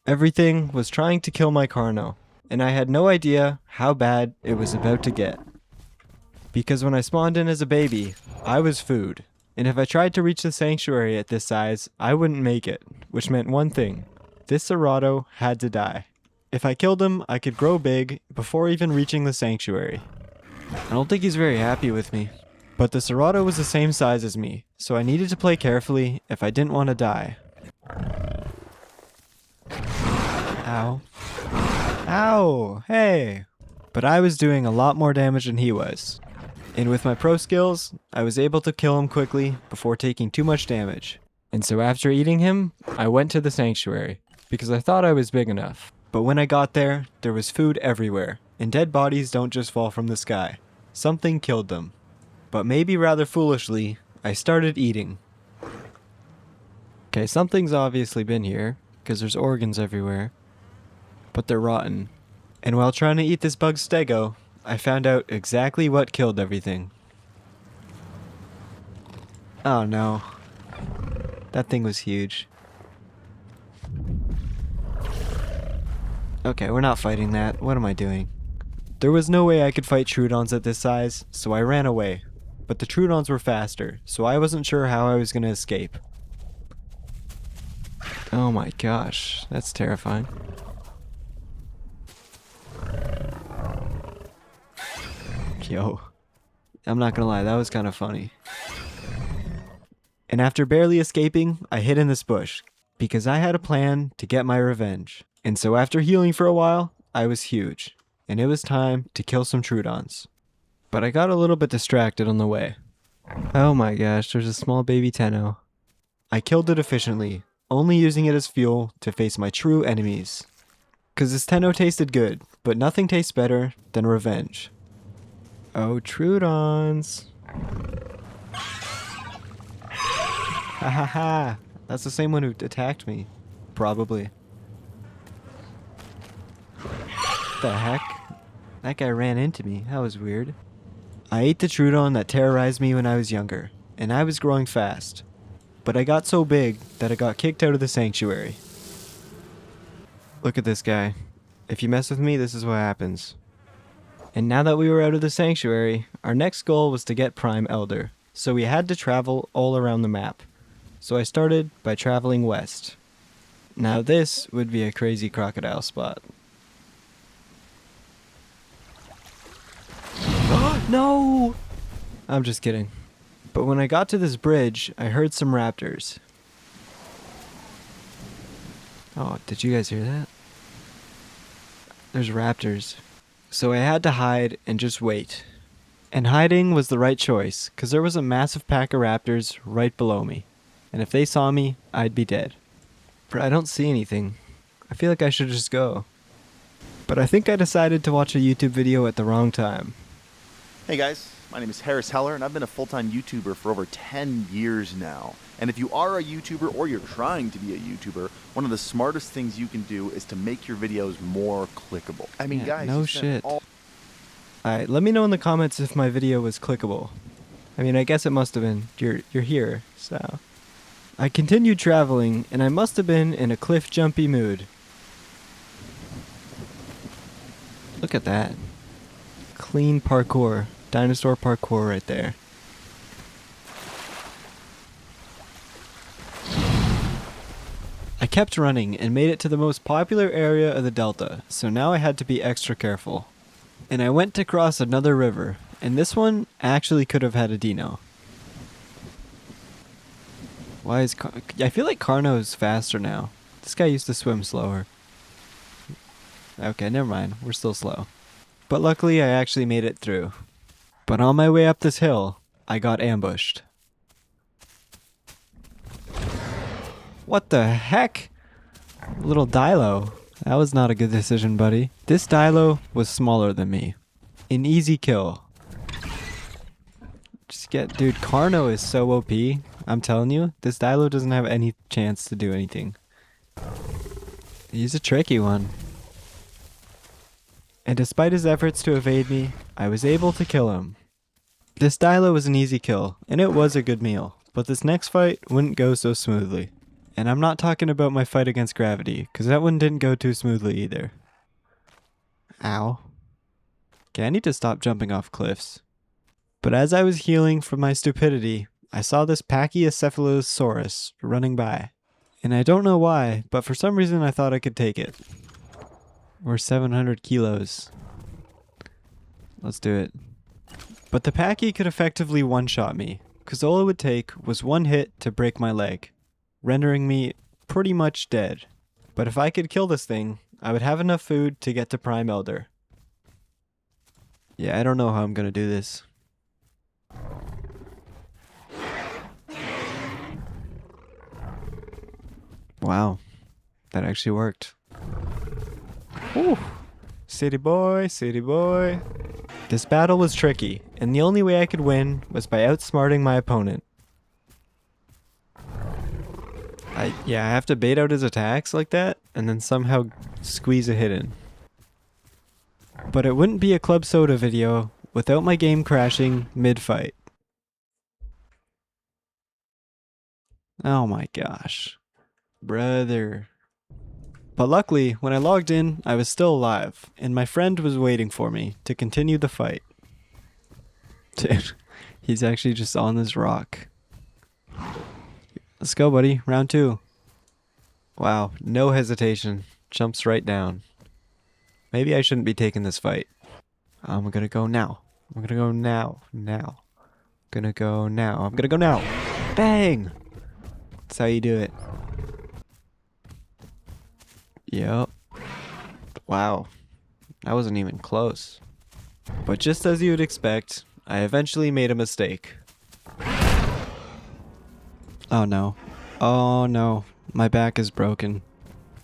Everything was trying to kill my Carno, and I had no idea how bad it was about to get. Because when I spawned in as a baby, I was food, and if I tried to reach the sanctuary at this size, I wouldn't make it, which meant one thing: this Serato had to die. If I killed him, I could grow big before even reaching the sanctuary. I don't think he's very happy with me. But the Serato was the same size as me, so I needed to play carefully if I didn't want to die. Ow. Ow! Hey! But I was doing a lot more damage than he was. And with my pro skills, I was able to kill him quickly before taking too much damage. And so after eating him, I went to the sanctuary, because I thought I was big enough. But when I got there was food everywhere, and dead bodies don't just fall from the sky. Something killed them. But maybe rather foolishly, I started eating. Okay, something's obviously been here, because there's organs everywhere. But they're rotten. And while trying to eat this bug stego, I found out exactly what killed everything. Oh no. That thing was huge. Okay, we're not fighting that. What am I doing? There was no way I could fight Troodons at this size, so I ran away. But the Troodons were faster, so I wasn't sure how I was going to escape. Oh my gosh, that's terrifying. Yo, I'm not gonna lie, that was kind of funny. And after barely escaping, I hid in this bush, because I had a plan to get my revenge. And so after healing for a while, I was huge, and it was time to kill some Troodons. But I got a little bit distracted on the way. Oh my gosh, there's a small baby Tenno. I killed it efficiently, only using it as fuel to face my true enemies. Cause this Tenno tasted good, but nothing tastes better than revenge. Oh, Troodons. Ha ha ha. That's the same one who attacked me. Probably. What the heck? That guy ran into me. That was weird. I ate the Troodon that terrorized me when I was younger, and I was growing fast. But I got so big that I got kicked out of the sanctuary. Look at this guy. If you mess with me, this is what happens. And now that we were out of the sanctuary, our next goal was to get Prime Elder, so we had to travel all around the map. So I started by traveling west. Now this would be a crazy crocodile spot. No! I'm just kidding. But when I got to this bridge, I heard some raptors. Oh, did you guys hear that? There's raptors. So I had to hide and just wait. And hiding was the right choice, because there was a massive pack of raptors right below me. And if they saw me, I'd be dead. But I don't see anything. I feel like I should just go. But I think I decided to watch a YouTube video at the wrong time. Hey guys, my name is Harris Heller, and I've been a full-time YouTuber for over 10 years now. And if you are a YouTuber or you're trying to be a YouTuber, one of the smartest things you can do is to make your videos more clickable. I mean, Yeah, guys, no you spent shit. Alright, let me know in the comments if my video was clickable. I mean, I guess it must have been. You're here, so. I continued traveling, and I must have been in a cliff jumpy mood. Look at that. Clean parkour. Dinosaur parkour right there. I kept running and made it to the most popular area of the delta, so now I had to be extra careful. And I went to cross another river, and this one actually could have had a dino. Why is I feel like Carno is faster now. This guy used to swim slower. Okay, never mind. We're still slow. But luckily I actually made it through. But on my way up this hill, I got ambushed. What the heck? Little Dilo. That was not a good decision, buddy. This Dilo was smaller than me. An easy kill. Dude, Carno is so OP. I'm telling you, this Dilo doesn't have any chance to do anything. He's a tricky one. And despite his efforts to evade me, I was able to kill him. This Dilo was an easy kill, and it was a good meal, but this next fight wouldn't go so smoothly. And I'm not talking about my fight against gravity, because that one didn't go too smoothly either. Ow. Okay, I need to stop jumping off cliffs. But as I was healing from my stupidity, I saw this Pachycephalosaurus running by. And I don't know why, but for some reason I thought I could take it. We're 700 kilos. Let's do it. But the Pachy could effectively one-shot me, because all it would take was one hit to break my leg, rendering me pretty much dead. But if I could kill this thing, I would have enough food to get to Prime Elder. Yeah, I don't know how I'm gonna do this. Wow, that actually worked. Whew. City boy, city boy. This battle was tricky, and the only way I could win was by outsmarting my opponent. I have to bait out his attacks like that, and then somehow squeeze a hit in. But it wouldn't be a Club Soda video without my game crashing mid-fight. Oh my gosh. Brother. But luckily, when I logged in, I was still alive, and my friend was waiting for me to continue the fight. Dude, he's actually just on this rock. Let's go, buddy. Round 2. Wow, no hesitation. Jumps right down. Maybe I shouldn't be taking this fight. I'm gonna go now. I'm gonna go now. Now. Gonna go now. I'm gonna go now. Bang! That's how you do it. Yep. Wow. That wasn't even close. But just as you would expect, I eventually made a mistake. Oh no. Oh no. My back is broken.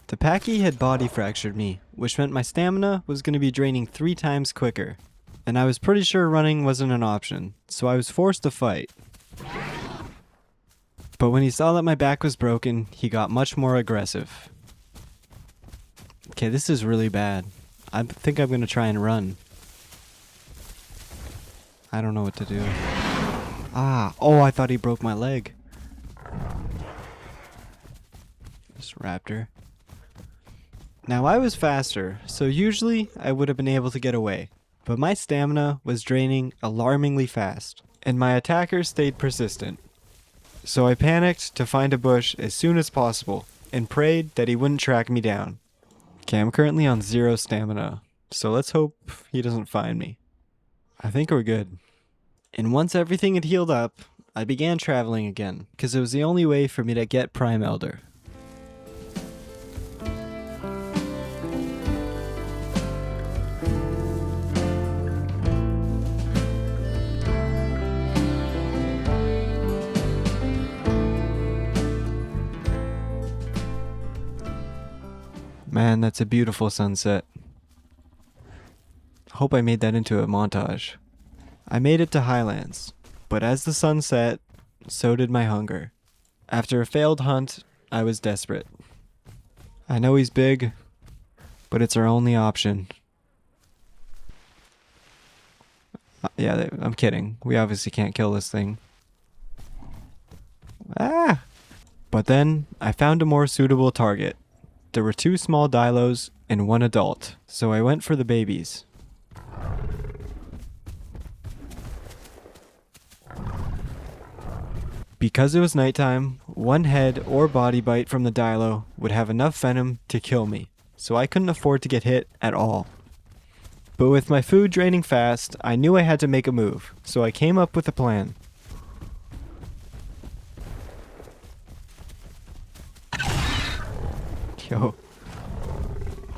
The Pachy had body fractured me, which meant my stamina was going to be draining 3 times quicker. And I was pretty sure running wasn't an option, so I was forced to fight. But when he saw that my back was broken, he got much more aggressive. Okay, this is really bad. I think I'm going to try and run. I don't know what to do. Oh, I thought he broke my leg. This raptor. Now I was faster, so usually I would have been able to get away. But my stamina was draining alarmingly fast, and my attacker stayed persistent. So I panicked to find a bush as soon as possible, and prayed that he wouldn't track me down. Okay, I'm currently on 0 stamina, so let's hope he doesn't find me. I think we're good. And once everything had healed up, I began traveling again, because it was the only way for me to get Prime Elder. Man, that's a beautiful sunset. Hope I made that into a montage. I made it to Highlands, but as the sun set, so did my hunger. After a failed hunt, I was desperate. I know he's big, but it's our only option. Yeah, I'm kidding. We obviously can't kill this thing. But then, I found a more suitable target. There were 2 small dilos and 1 adult, so I went for the babies. Because it was nighttime, 1 head or body bite from the dilo would have enough venom to kill me, so I couldn't afford to get hit at all. But with my food draining fast, I knew I had to make a move, so I came up with a plan.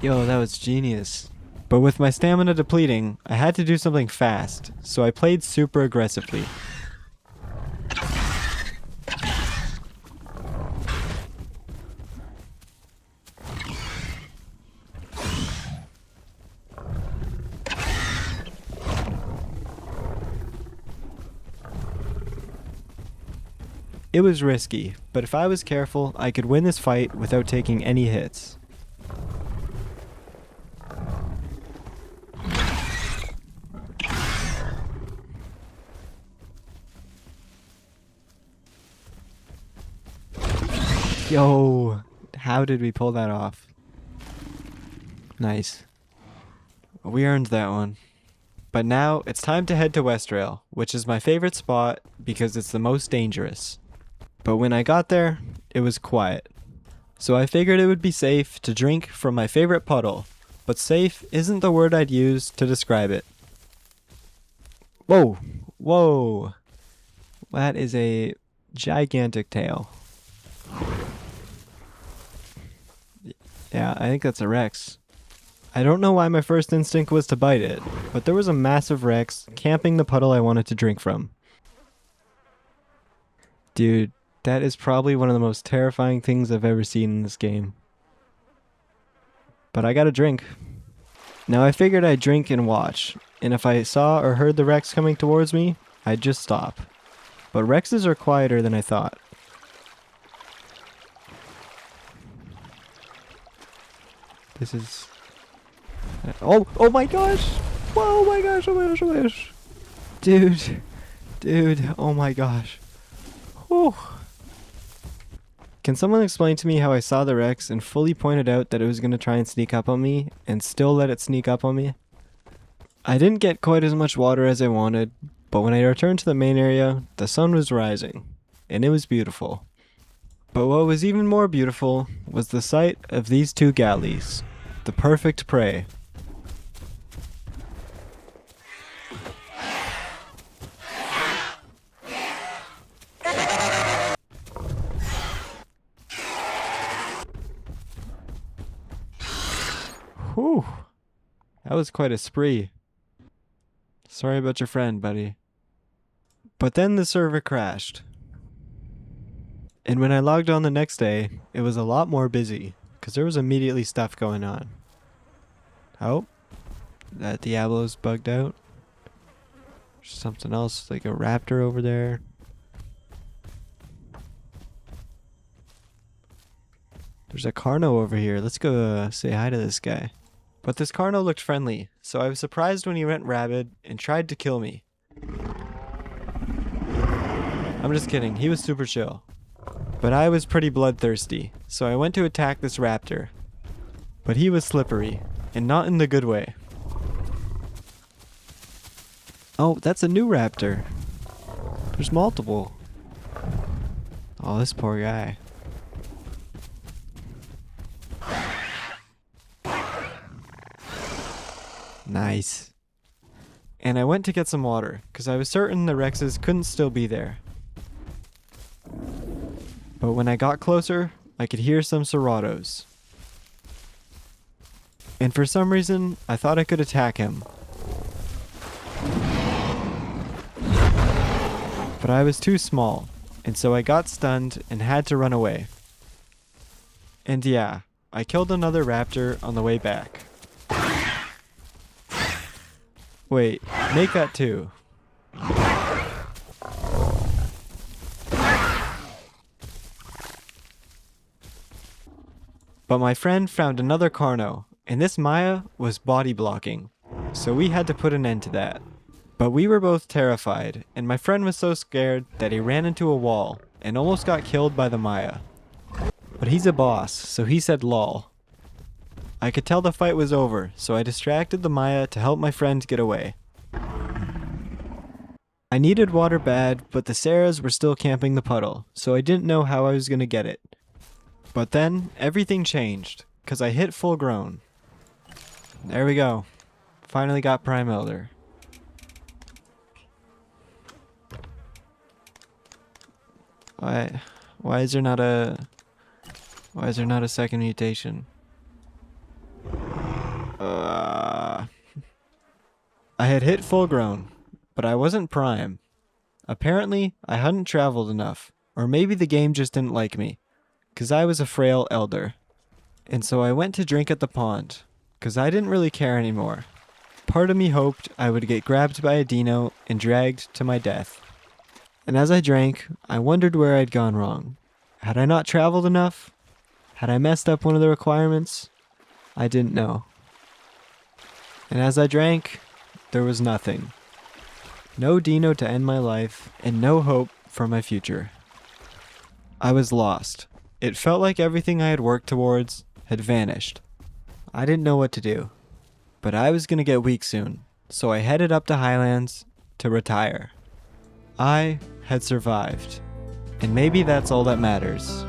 Yo, that was genius. But with my stamina depleting, I had to do something fast, so I played super aggressively. It was risky, but if I was careful, I could win this fight without taking any hits. Yo, how did we pull that off? Nice. We earned that one. But now it's time to head to Westrail, which is my favorite spot because it's the most dangerous. But when I got there, it was quiet. So I figured it would be safe to drink from my favorite puddle, but safe isn't the word I'd use to describe it. Whoa, whoa. That is a gigantic tail. Yeah, I think that's a Rex. I don't know why my first instinct was to bite it, but there was a massive Rex camping the puddle I wanted to drink from. Dude, that is probably one of the most terrifying things I've ever seen in this game. But I got a drink. Now I figured I'd drink and watch, and if I saw or heard the Rex coming towards me, I'd just stop. But Rexes are quieter than I thought. This is... Oh my gosh! Whoa, oh my gosh, oh my gosh, oh my gosh! Dude, oh my gosh. Whew. Can someone explain to me how I saw the Rex and fully pointed out that it was going to try and sneak up on me and still let it sneak up on me? I didn't get quite as much water as I wanted, but when I returned to the main area, the sun was rising, and it was beautiful. But what was even more beautiful was the sight of these two galleys, the perfect prey. Whew, that was quite a spree. Sorry about your friend, buddy. But then the server crashed. And when I logged on the next day, it was a lot more busy, because there was immediately stuff going on. Oh, that Diablo's bugged out. There's something else, like a raptor over there. There's a Carno over here. Let's go say hi to this guy. But this Carno looked friendly, so I was surprised when he went rabid and tried to kill me. I'm just kidding, he was super chill. But I was pretty bloodthirsty, so I went to attack this raptor. But he was slippery, and not in the good way. Oh, that's a new raptor. There's multiple. Oh, this poor guy. Nice. And I went to get some water, because I was certain the Rexes couldn't still be there. But when I got closer, I could hear some Serratos. And for some reason, I thought I could attack him. But I was too small, and so I got stunned and had to run away. And yeah, I killed another raptor on the way back. Wait, make that two. But my friend found another Carno, and this Maya was body blocking, so we had to put an end to that. But we were both terrified, and my friend was so scared that he ran into a wall and almost got killed by the Maya. But he's a boss, so he said lol. I could tell the fight was over, so I distracted the Maya to help my friend get away. I needed water bad, but the Sarahs were still camping the puddle, so I didn't know how I was going to get it. But then, everything changed, because I hit full grown. There we go. Finally got Prime Elder. Why is there not a second mutation? I had hit full grown, but I wasn't prime. Apparently, I hadn't traveled enough, or maybe the game just didn't like me, 'cause I was a frail elder. And so I went to drink at the pond, 'cause I didn't really care anymore. Part of me hoped I would get grabbed by a dino and dragged to my death. And as I drank, I wondered where I'd gone wrong. Had I not traveled enough? Had I messed up one of the requirements? I didn't know. And as I drank, there was nothing. No dino to end my life, and no hope for my future. I was lost, It felt like everything I had worked towards had vanished. I didn't know what to do, but I was gonna get weak soon, so I headed up to Highlands to retire. I had survived, and maybe that's all that matters.